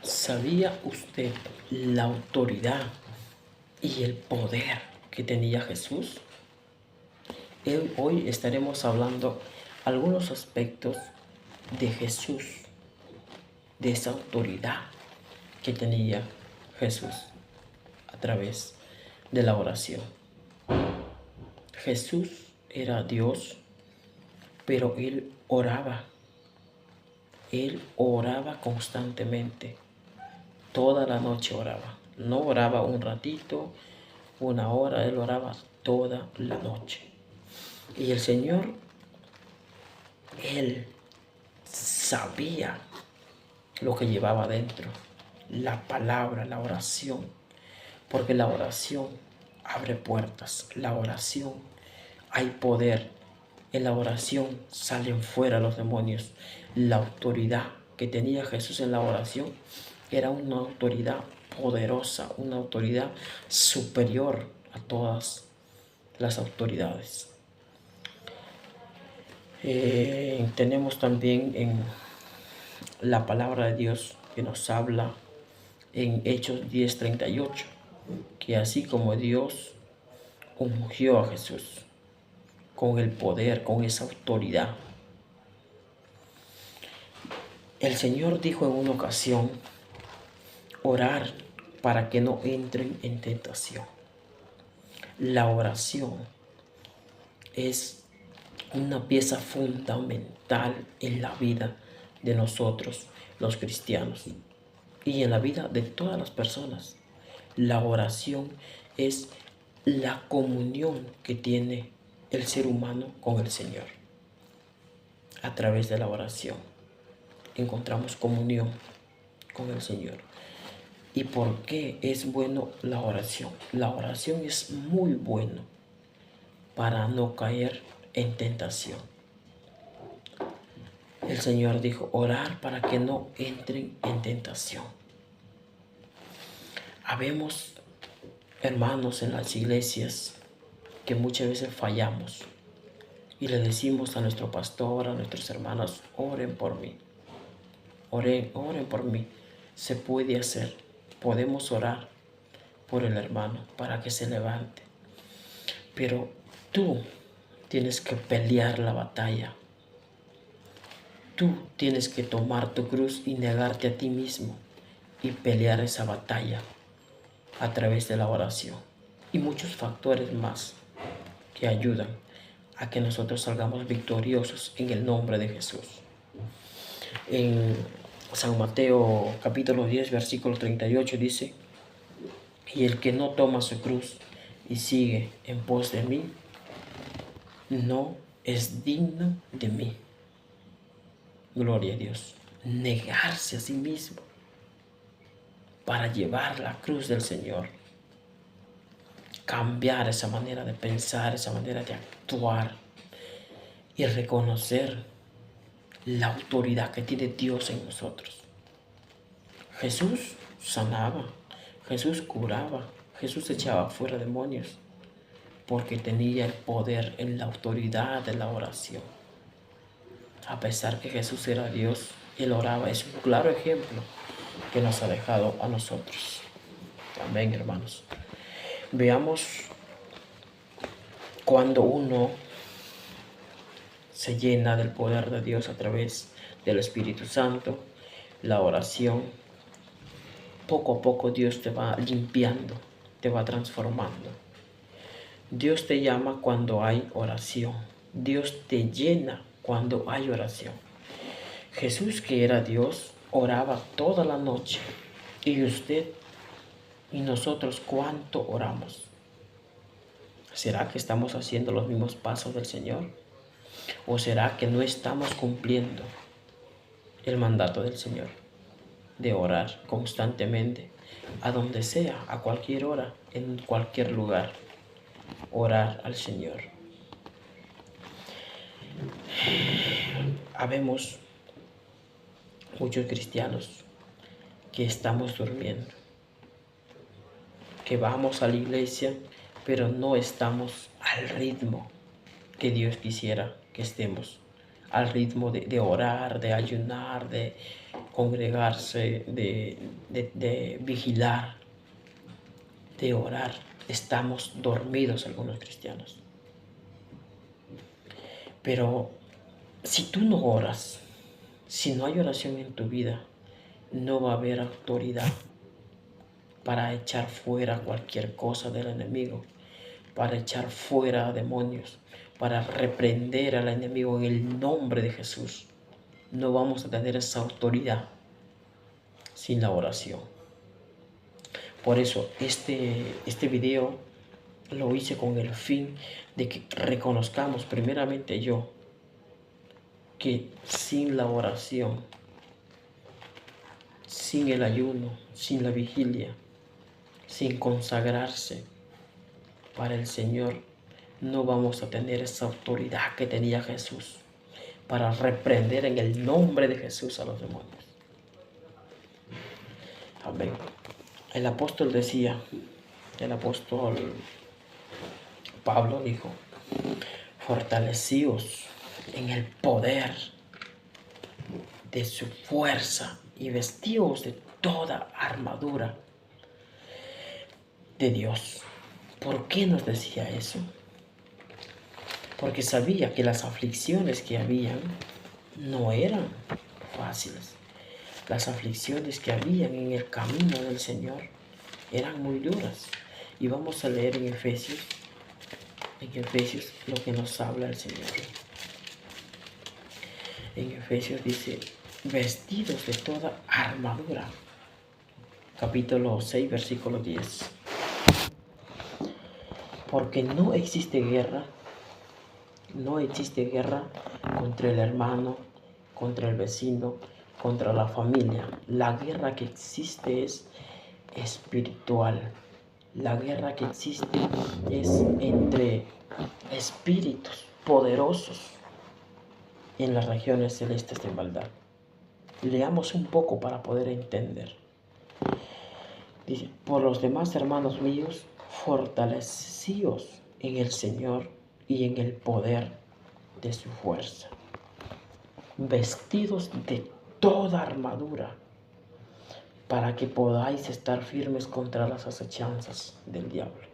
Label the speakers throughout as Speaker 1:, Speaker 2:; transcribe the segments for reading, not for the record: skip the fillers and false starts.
Speaker 1: ¿Sabía usted la autoridad y el poder que tenía Jesús? Hoy estaremos hablando algunos aspectos de Jesús, de esa autoridad que tenía Jesús a través de la oración. Jesús era Dios, pero Él oraba. Él oraba constantemente. Toda la noche oraba. No oraba un ratito, una hora, Él oraba toda la noche. Y el Señor, Él sabía lo que llevaba dentro, la palabra, la oración, porque la oración abre puertas, la oración hay poder, en la oración salen fuera los demonios. La autoridad que tenía Jesús en la oración era una autoridad poderosa, una autoridad superior a todas las autoridades. Tenemos también en la palabra de Dios que nos habla en Hechos 10:38, que así como Dios ungió a Jesús con el poder, con esa autoridad, el Señor dijo en una ocasión, orar para que no entren en tentación. La oración es una pieza fundamental en la vida de nosotros, los cristianos, y en la vida de todas las personas. La oración es la comunión que tiene el ser humano con el Señor. A través de la oración encontramos comunión con el Señor. ¿Y por qué es bueno la oración? La oración es muy bueno para no caer en tentación. El Señor dijo, orar para que no entren en tentación. Habemos hermanos en las iglesias que muchas veces fallamos y le decimos a nuestro pastor, a nuestros hermanos, oren por mí. Oren por mí. Se puede hacer. Podemos orar por el hermano para que se levante. Pero tú tienes que pelear la batalla. Tú tienes que tomar tu cruz y negarte a ti mismo y pelear esa batalla a través de la oración. Y muchos factores más que ayudan a que nosotros salgamos victoriosos en el nombre de Jesús. En San Mateo capítulo 10, versículo 38 dice, y el que no toma su cruz y sigue en pos de mí, no es digno de mí. Gloria a Dios. Negarse a sí mismo para llevar la cruz del Señor. Cambiar esa manera de pensar, esa manera de actuar y reconocer la autoridad que tiene Dios en nosotros. Jesús sanaba, Jesús curaba, Jesús echaba fuera demonios porque tenía el poder en la autoridad de la oración. A pesar que Jesús era Dios, Él oraba. Es un claro ejemplo que nos ha dejado a nosotros. Amén, hermanos. Veamos cuando uno se llena del poder de Dios a través del Espíritu Santo, la oración. Poco a poco Dios te va limpiando, te va transformando. Dios te llama cuando hay oración. Dios te llena cuando hay oración. Jesús, que era Dios, oraba toda la noche. ¿Y usted y nosotros cuánto oramos? ¿Será que estamos haciendo los mismos pasos del Señor? ¿O será que no estamos cumpliendo el mandato del Señor de orar constantemente, a donde sea, a cualquier hora, en cualquier lugar? Orar al Señor. Habemos muchos cristianos que estamos durmiendo, que vamos a la iglesia, pero no estamos al ritmo que Dios quisiera que estemos, al ritmo de orar, de ayunar, de congregarse, de vigilar, de orar. Estamos dormidos algunos cristianos. Pero si tú no oras, si no hay oración en tu vida, no va a haber autoridad para echar fuera cualquier cosa del enemigo, para echar fuera a demonios, para reprender al enemigo en el nombre de Jesús. No vamos a tener esa autoridad sin la oración. Por eso este video lo hice con el fin de que reconozcamos primeramente yo que sin la oración, sin el ayuno, sin la vigilia, sin consagrarse para el Señor, no vamos a tener esa autoridad que tenía Jesús para reprender en el nombre de Jesús a los demonios. Amén. El apóstol decía, el apóstol Pablo dijo, fortalecíos en el poder de su fuerza y vestíos de toda armadura de Dios. ¿Por qué nos decía eso? Porque sabía que las aflicciones que habían no eran fáciles. Las aflicciones que habían en el camino del Señor eran muy duras. Y vamos a leer en Efesios lo que nos habla el Señor. En Efesios dice, vestidos de toda armadura. Capítulo 6, versículo 10. Porque no existe guerra contra el hermano, contra el vecino, contra la familia. La guerra que existe es espiritual. La guerra que existe es entre espíritus poderosos en las regiones celestes de maldad. Leamos un poco para poder entender. Dice, por los demás, hermanos míos, fortalecíos en el Señor y en el poder de su fuerza, vestidos de toda armadura, para que podáis estar firmes contra las acechanzas del diablo.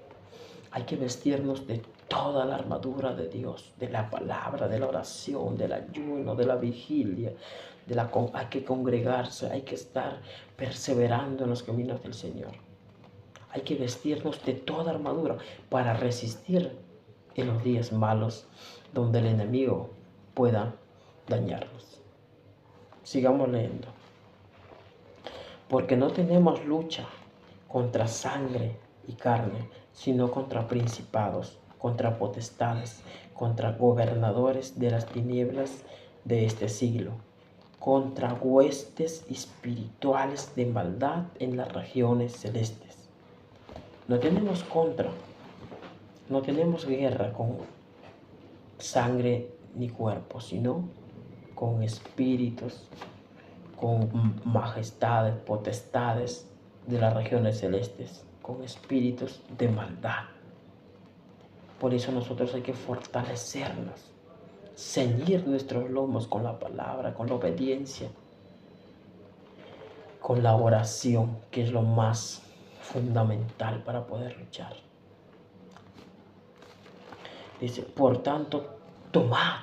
Speaker 1: Hay que vestirnos de toda la armadura de Dios, de la palabra, de la oración, del ayuno, de la vigilia, hay que congregarse, hay que estar perseverando en los caminos del Señor. Hay que vestirnos de toda armadura para resistir en los días malos donde el enemigo pueda dañarnos. Sigamos leyendo. Porque no tenemos lucha contra sangre y carne, sino contra principados, contra potestades, contra gobernadores de las tinieblas de este siglo, contra huestes espirituales de maldad en las regiones celestes. No tenemos guerra con sangre ni cuerpo, sino con espíritus, con majestades, potestades de las regiones celestes, con espíritus de maldad. Por eso nosotros hay que fortalecernos, ceñir nuestros lomos con la palabra, con la obediencia, con la oración, que es lo más fundamental para poder luchar. Dice, por tanto, tomad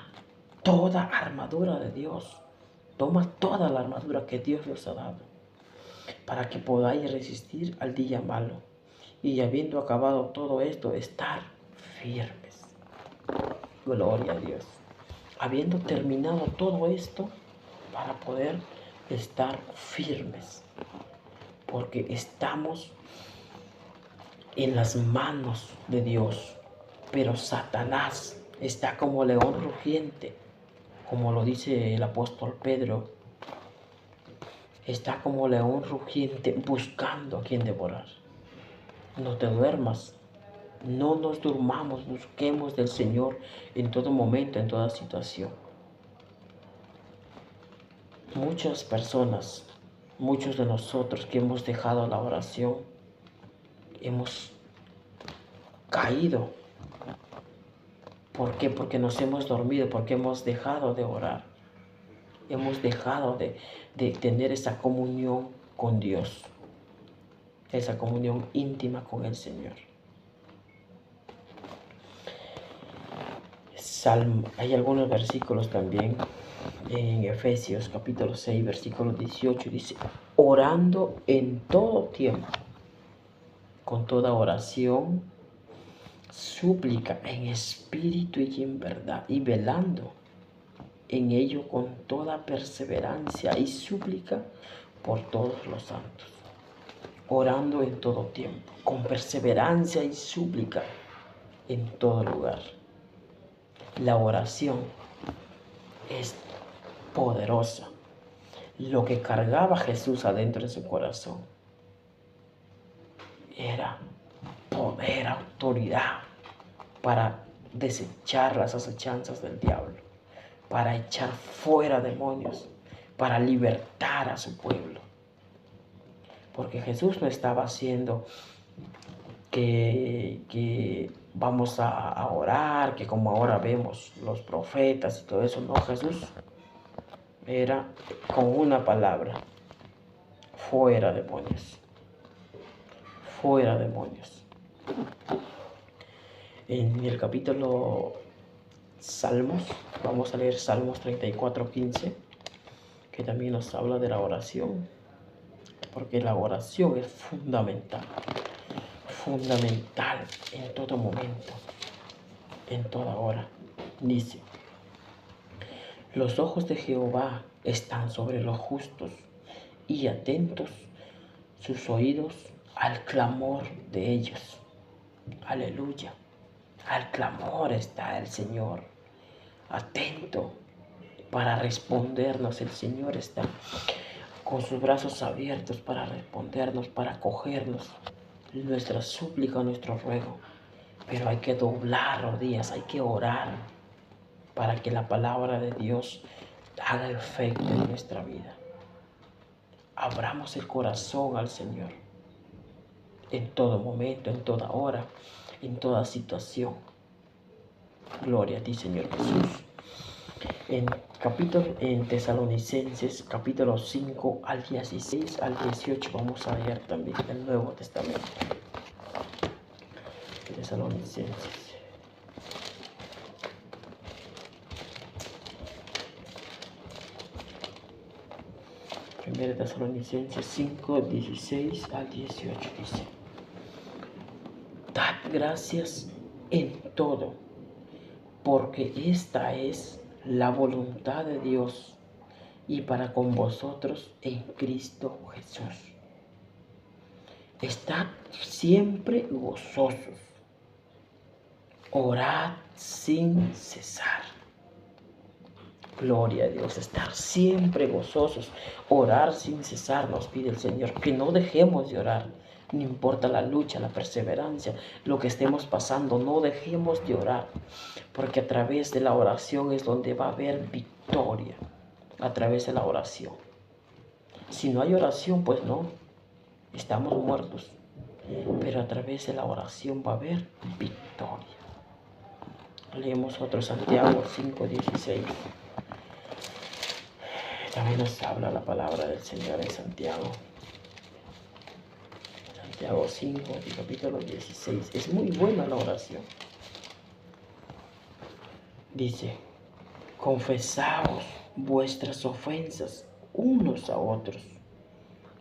Speaker 1: toda armadura de Dios. Toma toda la armadura que Dios nos ha dado, para que podáis resistir al día malo. Y habiendo acabado todo esto, estar firmes. Gloria a Dios. Habiendo terminado todo esto, para poder estar firmes. Porque estamos en las manos de Dios. Pero Satanás está como león rugiente, como lo dice el apóstol Pedro. Está como león rugiente buscando a quien devorar. No te duermas, no nos durmamos, busquemos del Señor en todo momento, en toda situación. Muchas personas, muchos de nosotros que hemos dejado la oración, hemos caído. ¿Por qué? Porque nos hemos dormido, porque hemos dejado de orar. Hemos dejado de tener esa comunión con Dios, esa comunión íntima con el Señor. Hay algunos versículos también en Efesios capítulo 6, versículo 18, dice, orando en todo tiempo, con toda oración, súplica en espíritu y en verdad, y velando en ello con toda perseverancia y súplica por todos los santos. Orando en todo tiempo, con perseverancia y súplica en todo lugar. La oración es poderosa. Lo que cargaba Jesús adentro de su corazón era poder, autoridad para desechar las acechanzas del diablo, para echar fuera demonios, para libertar a su pueblo. Porque Jesús no estaba haciendo que vamos a orar, que como ahora vemos los profetas y todo eso. No, Jesús era con una palabra, fuera demonios, fuera demonios. En el capítulo Salmos, vamos a leer Salmos 34:15, que también nos habla de la oración, porque la oración es fundamental, fundamental en todo momento, en toda hora. Dice, los ojos de Jehová están sobre los justos y atentos sus oídos al clamor de ellos. Aleluya. Al clamor está el Señor, atento para respondernos. El Señor está con sus brazos abiertos para respondernos, para acogernos nuestra súplica, nuestro ruego. Pero hay que doblar rodillas, hay que orar para que la palabra de Dios haga efecto en nuestra vida. Abramos el corazón al Señor en todo momento, en toda hora, en toda situación. Gloria a ti, Señor Jesús. En Tesalonicenses, capítulo 5, al 16 al 18, vamos a leer también el Nuevo Testamento. Tesalonicenses. Primera Tesalonicenses 5, 16 al 18 dice, dad gracias en todo, porque esta es la voluntad de Dios y para con vosotros en Cristo Jesús. Estad siempre gozosos, orad sin cesar. Gloria a Dios, estar siempre gozosos, orar sin cesar, nos pide el Señor, que no dejemos de orar, no importa la lucha, la perseverancia, lo que estemos pasando, no dejemos de orar, porque a través de la oración es donde va a haber victoria, a través de la oración. Si no hay oración, pues no, estamos muertos, pero a través de la oración va a haber victoria. Leemos otro Santiago 5:16. También nos habla la palabra del Señor en Santiago. Santiago 5, capítulo 16. Es muy buena la oración. Dice, confesaos vuestras ofensas unos a otros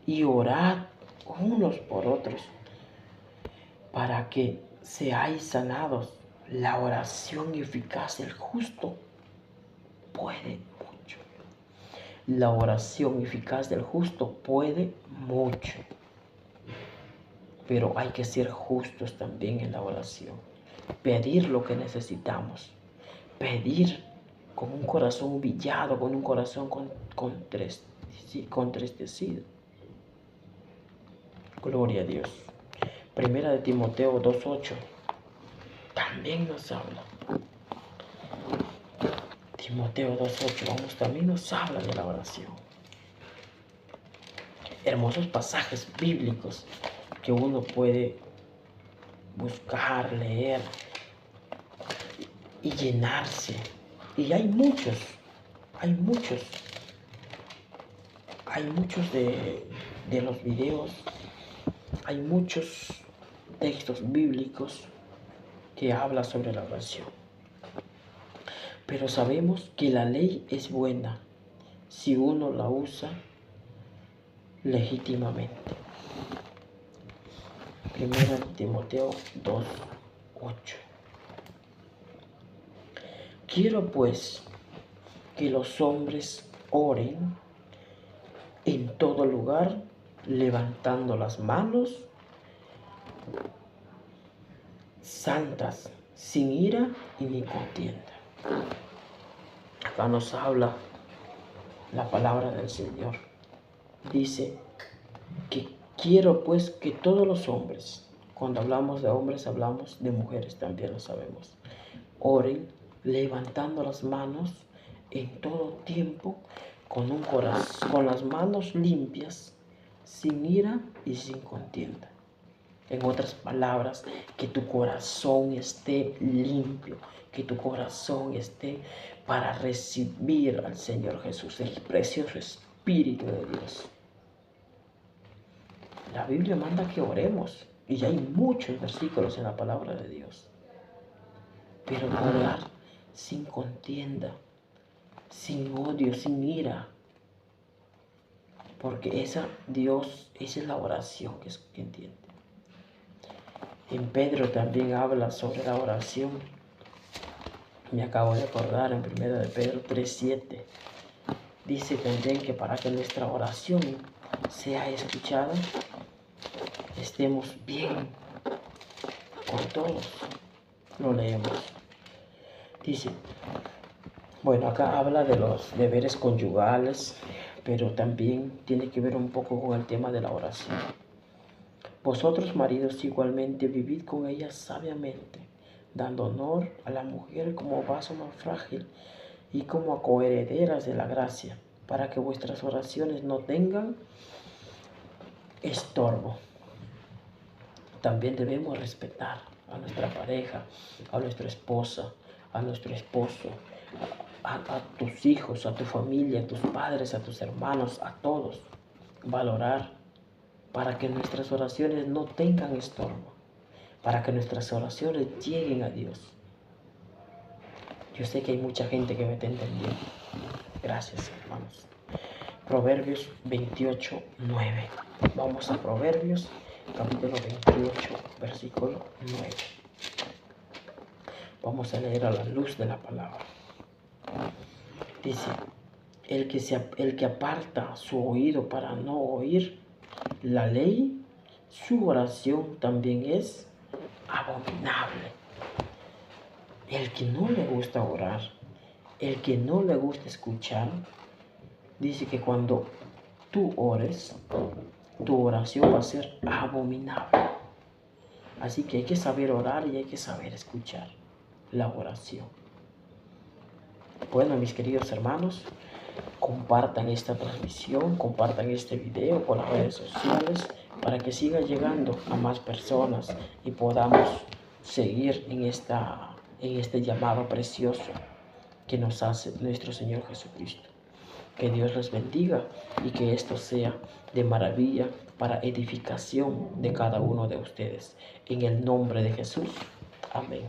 Speaker 1: y orad unos por otros para que seáis sanados. La oración eficaz del justo puede mucho. La oración eficaz del justo puede mucho. Pero hay que ser justos también en la oración. Pedir lo que necesitamos. Pedir con un corazón humillado, con un corazón contristecido. Gloria a Dios. Primera de Timoteo 2:8 también nos habla. Timoteo 2:8, también nos habla de la oración. Hermosos pasajes bíblicos que uno puede buscar, leer y llenarse. Y hay muchos Hay muchos de los videos, hay muchos textos bíblicos que hablan sobre la oración. Pero sabemos que la ley es buena si uno la usa legítimamente. Primera de Timoteo 2:8. Quiero pues que los hombres oren en todo lugar, levantando las manos santas, sin ira y ni contienda. Acá nos habla la palabra del Señor. Dice que quiero pues que todos los hombres, cuando hablamos de hombres hablamos de mujeres, también lo sabemos, oren levantando las manos en todo tiempo, con las manos limpias, sin ira y sin contienda. En otras palabras, que tu corazón esté limpio, que tu corazón esté para recibir al Señor Jesús, el precioso Espíritu de Dios. La Biblia manda que oremos y hay muchos versículos en la palabra de Dios. Pero orar sin contienda, sin odio, sin ira. Porque esa es la oración que entiende. En Pedro también habla sobre la oración. Me acabo de acordar en 1 de Pedro 3:7. Dice también que para que nuestra oración sea escuchada, estemos bien con todos. Lo leemos. Dice, bueno, acá habla de los deberes conyugales, pero también tiene que ver un poco con el tema de la oración. Vosotros, maridos, igualmente vivid con ella sabiamente, dando honor a la mujer como vaso más frágil y como a coherederas de la gracia, para que vuestras oraciones no tengan estorbo. También debemos respetar a nuestra pareja, a nuestra esposa, a nuestro esposo, a tus hijos, a tu familia, a tus padres, a tus hermanos, a todos. Valorar para que nuestras oraciones no tengan estorbo, para que nuestras oraciones lleguen a Dios. Yo sé que hay mucha gente que me está entendiendo. Gracias, hermanos. Proverbios 28:9. Vamos a Proverbios, capítulo 28, versículo 9. Vamos a leer a la luz de la palabra. Dice, el que aparta su oído para no oír la ley, su oración también es abominable. El que no le gusta orar, el que no le gusta escuchar, dice que cuando tú ores, tu oración va a ser abominable. Así que hay que saber orar y hay que saber escuchar la oración. Bueno, mis queridos hermanos, compartan esta transmisión, compartan este video por las redes sociales para que siga llegando a más personas y podamos seguir en este llamado precioso que nos hace nuestro Señor Jesucristo. Que Dios los bendiga y que esto sea de maravilla para edificación de cada uno de ustedes. En el nombre de Jesús. Amén.